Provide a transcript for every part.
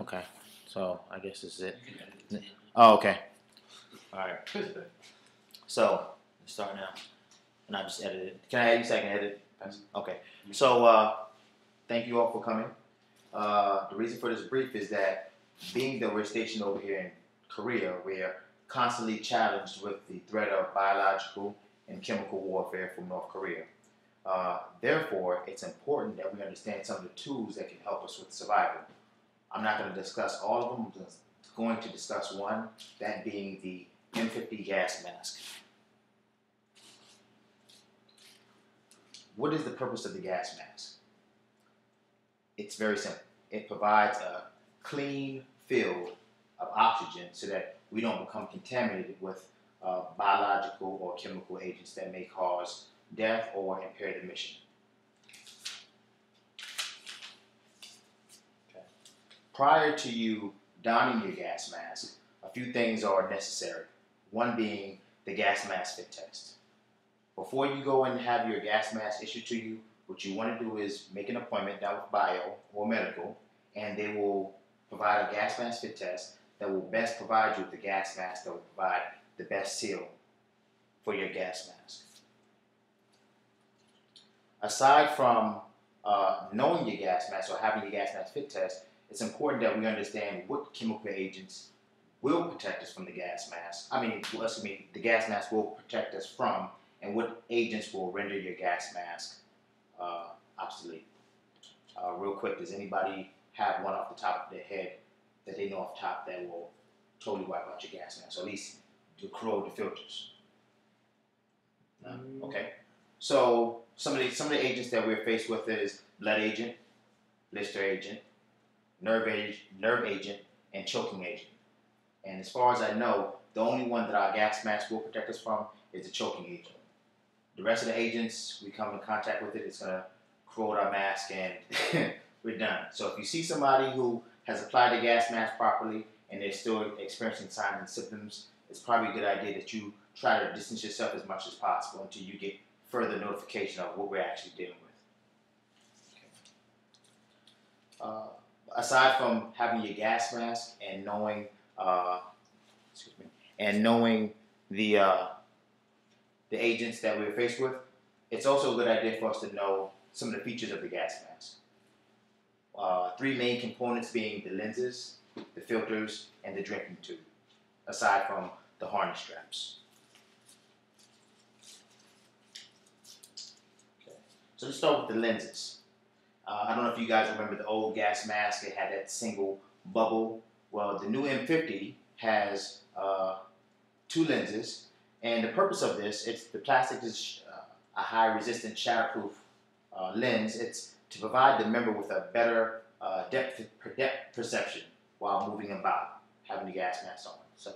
Okay, so I guess this is it. Oh, okay. All right. So let's start now, and I just edited it. Can I have you second edit? Okay. So thank you all for coming. The reason for this brief is that being that we're stationed over here in Korea, we're constantly challenged with the threat of biological and chemical warfare from North Korea. Therefore, it's important that we understand some of the tools that can help us with survival. I'm not going to discuss all of them. I'm just going to discuss one, that being the M50 gas mask. What is the purpose of the gas mask? It's very simple. It provides a clean field of oxygen so that we don't become contaminated with biological or chemical agents that may cause death or impair the mission. Okay. Prior to you donning your gas mask, a few things are necessary. One being the gas mask fit test. Before you go and have your gas mask issued to you, what you want to do is make an appointment down with bio or medical, and they will provide a gas mask fit test that will best provide you with the gas mask that will provide the best seal for your gas mask. Aside from knowing your gas mask or having your gas mask fit test, it's important that we understand what chemical agents will protect us from the gas mask. The gas mask will protect us from, and what agents will render your gas mask obsolete. Real quick, does anybody have one off the top of their head that they know off the top that will totally wipe out your gas mask, or at least corrode the filters? No? Okay. So some of the agents that we're faced with is blood agent, blister agent, nerve agent, and choking agent. And as far as I know, the only one that our gas mask will protect us from is the choking agent. The rest of the agents, we come in contact with it, it's going to corrode our mask and we're done. So if you see somebody who has applied the gas mask properly and they're still experiencing signs and symptoms, it's probably a good idea that you try to distance yourself as much as possible until you get further notification of what we're actually dealing with. Okay. Aside from having your gas mask and knowing, the agents that we're faced with, it's also a good idea for us to know some of the features of the gas mask. Three main components being the lenses, the filters, and the drinking tube, aside from the harness straps. Okay. So let's start with the lenses. I don't know if you guys remember the old gas mask. It had that single bubble. Well, the new M50 has two lenses, and the purpose of this, the plastic is a high-resistant shatterproof lens. It's to provide the member with a better depth perception while moving about, having the gas mask on. So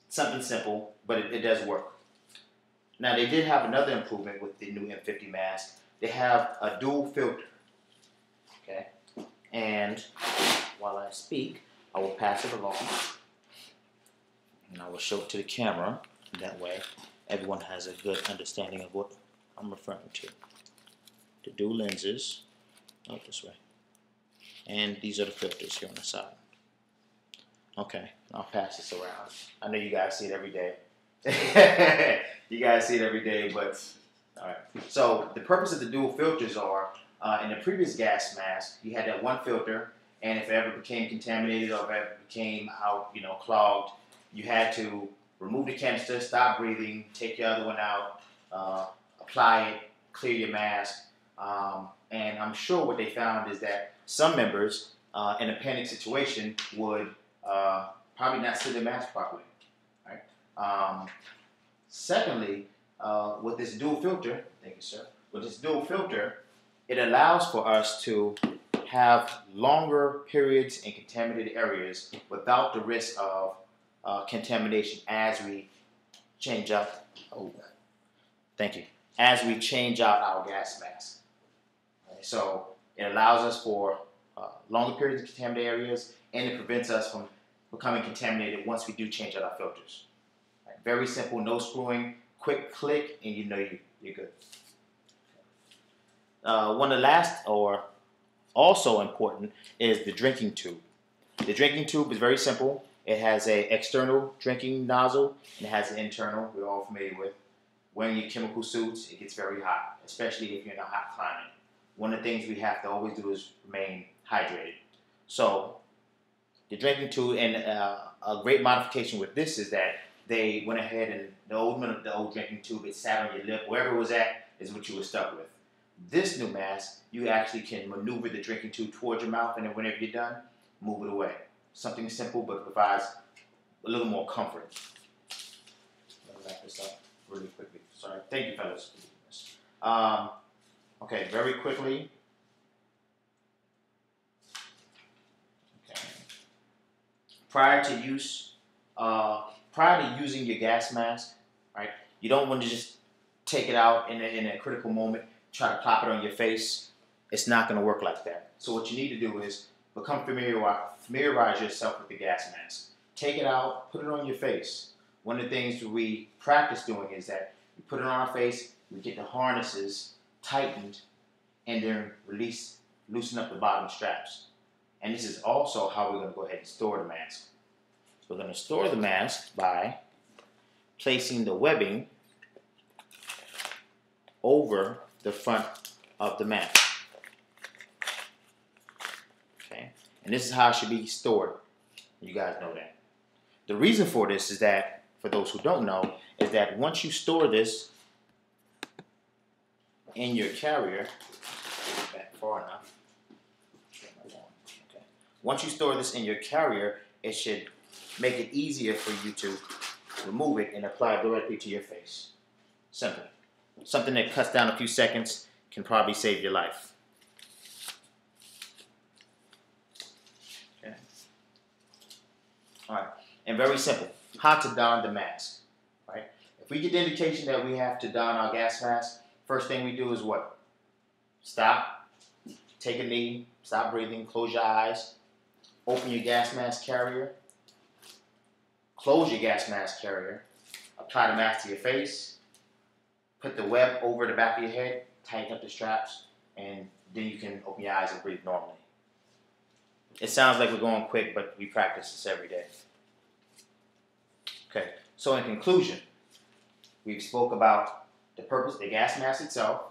something simple, but it does work. Now, they did have another improvement with the new M50 mask. They have a dual filter. Okay, and while I speak, I will pass it along, and I will show it to the camera. That way, everyone has a good understanding of what I'm referring to. The dual lenses, out this way, and these are the filters here on the side. Okay, I'll pass this around. I know you guys see it every day. You guys see it every day, but all right. So the purpose of the dual filters are, in the previous gas mask, you had that one filter, and if it ever became contaminated or if it ever became clogged, you had to remove the canister, stop breathing, take your other one out, apply it, clear your mask. And I'm sure what they found is that some members in a panic situation would probably not seal their mask properly. Right? Secondly, with this dual filter, thank you, sir. With this dual filter, it allows for us to have longer periods in contaminated areas without the risk of contamination as we change out. Oh, thank you. As we change out our gas mask. Right? So it allows us for longer periods in contaminated areas, and it prevents us from becoming contaminated once we do change out our filters. Right? Very simple, no screwing, quick click, and you know you're good. One of the last, or Also important is the drinking tube. The drinking tube is very simple. It has an external drinking nozzle and it has an internal, we're all familiar with. Wearing your chemical suits, it gets very hot, especially if you're in a hot climate. One of the things we have to always do is remain hydrated. So the drinking tube, and a great modification with this is that they went ahead and the old drinking tube, it sat on your lip, wherever it was at is what you were stuck with. This new mask, you actually can maneuver the drinking tube towards your mouth, and then whenever you're done, move it away. Something simple, but provides a little more comfort. Let me wrap this up really quickly. Sorry. Thank you, fellas, for doing this. Okay, very quickly. Okay. Prior to using your gas mask, right? You don't want to just take it out in a critical moment, try to pop it on your face. It's not going to work like that. So what you need to do is become familiarize yourself with the gas mask. Take it out, put it on your face. One of the things that we practice doing is that we put it on our face, we get the harnesses tightened, and then loosen up the bottom straps. And this is also how we're going to go ahead and store the mask. So we're going to store the mask by placing the webbing over the front of the mask. Okay, and this is how it should be stored. You guys know that. The reason for this is that, for those who don't know, is that once you store this in your carrier, back far enough. Okay. Once you store this in your carrier, it should make it easier for you to remove it and apply it directly to your face. Simple. Something that cuts down a few seconds can probably save your life. Okay. All right. And very simple. How to don the mask. Right? If we get the indication that we have to don our gas mask, first thing we do is what? Stop. Take a knee. Stop breathing. Close your eyes. Open your gas mask carrier. Close your gas mask carrier. Apply the mask to your face. Put the web over the back of your head, tighten up the straps, and then you can open your eyes and breathe normally. It sounds like we're going quick, but we practice this every day. Okay, so in conclusion, we've spoke about the purpose of the gas mask itself,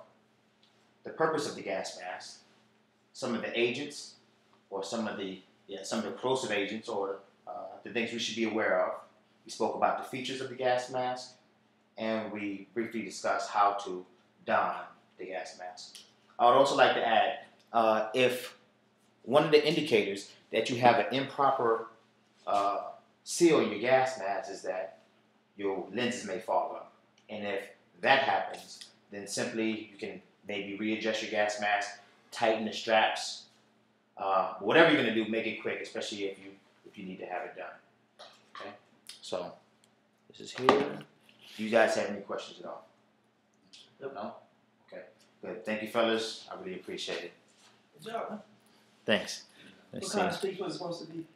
the purpose of the gas mask, some of the agents, or some of the corrosive agents, or the things we should be aware of. We spoke about the features of the gas mask, and we briefly discussed how to don the gas mask. I would also like to add, if one of the indicators that you have an improper seal in your gas mask is that your lenses may fog up. And if that happens, then simply you can maybe readjust your gas mask, tighten the straps, whatever you're going to do, make it quick, especially if you need to have it done. Okay, so this is here. Do you guys have any questions at all? No? Okay, good. Thank you, fellas. I really appreciate it. Good job, huh? Thanks. What kind of speech was it supposed to be?